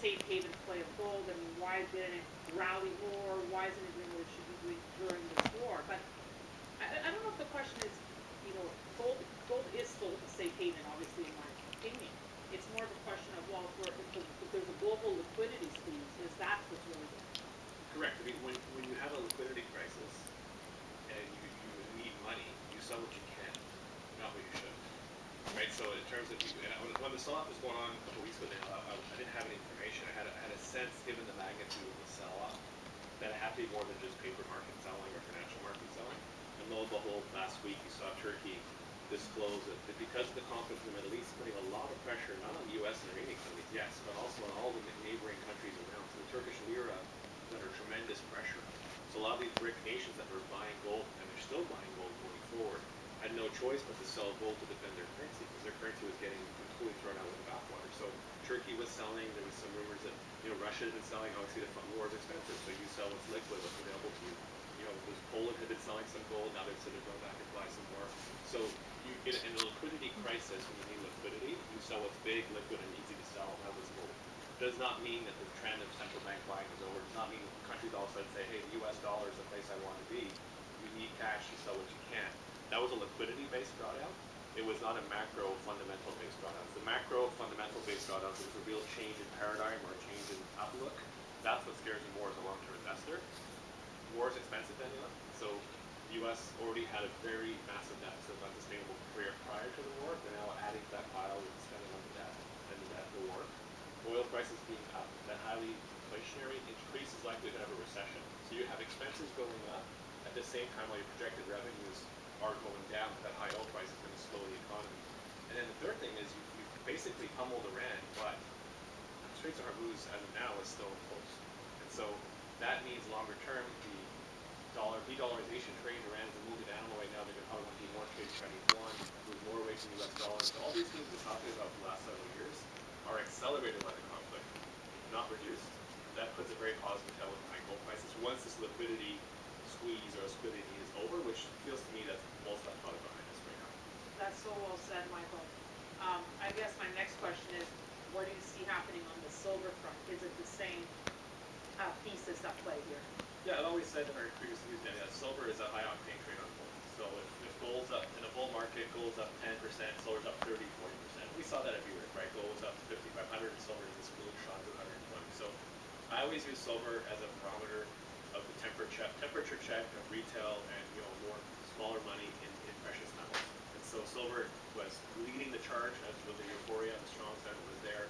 safe haven play of gold. I mean, why didn't it rally more? Why isn't it doing what it should be doing during this war? But I don't know if the question is, gold is still a safe haven, obviously, in my opinion. It's more of a question of, well, if there's a global liquidity squeeze, is that what's really going on? Correct. I mean, when you have a liquidity crisis and you need money, you sell what you can, not what you should. Right. So in terms of when the sell-off was going on a couple of weeks ago now, I didn't have any information. I had a sense, given the magnitude of the sell-off, that it had to be more than just paper market selling or financial market selling. And lo and behold, last week you saw Turkey disclose that because of the conflict in the Middle East, putting a lot of pressure not on the U.S. and Iranian economies, yes, but also on all the neighboring countries around. So the Turkish lira is under tremendous pressure. So a lot of these BRIC nations that were buying gold, and they're still buying gold going forward, had no choice but to sell gold to defend their currency, because their currency was getting completely thrown out with the bathwater. So Turkey was selling. There was some rumors that Russia had been selling. Obviously, the war is expensive, so you sell what's liquid, what's available to you. Poland had been selling some gold. Now they've said they're going back and buy some more. So you get in a liquidity crisis. When you need liquidity, you sell what's big, liquid, and easy to sell. That was gold. Does not mean that the trend of central bank buying is over. Does not mean countries all of a sudden say, hey, the U.S. dollar is the place I want to be. You need cash, you sell what you can. That was a liquidity-based drawdown. It was not a macro fundamental-based drawdown. The macro fundamental-based drawdown was a real change in paradigm or a change in outlook. That's what scares me more as a long-term investor. War is expensive to anyone. So the U.S. already had a very massive deficit of unsustainable career prior to the war. They're now adding to that pile with spending on the debt and the war. Oil prices being up, that highly inflationary increase is likely to have a recession. So you have expenses going up at the same time while your projected revenues are going down. That high oil price is going to slow the economy. And then the third thing is you basically pummeled Iran, but Straits of Hormuz as of now is still closed. And so that means longer term the de-dollarization trade in Iran is moving down right now. They're going to probably want to do more trade Chinese yuan, move more away from the US dollar. So all these things we're talking about for the last several years are accelerated by the conflict, not reduced. That puts a very positive tailwind behind gold prices once this liquidity squeeze or liquidity is over, which feels to me that's most of that product behind us right now. That's so well said, Michael. I guess my next question is, what do you see happening on the silver front? Is it the same thesis at play here? Yeah, I've always said in our previous news that silver is a high octane trade on gold. So if gold's up in a bull market, gold's up 10%, silver's up 30, 40%. We saw that everywhere, right? Gold was up 5,500, silver just blew shot to 120. So I always use silver as a barometer of the temperature check of retail and more smaller money in precious metals. And so silver was leading the charge as with the euphoria and the strong sentiment was there.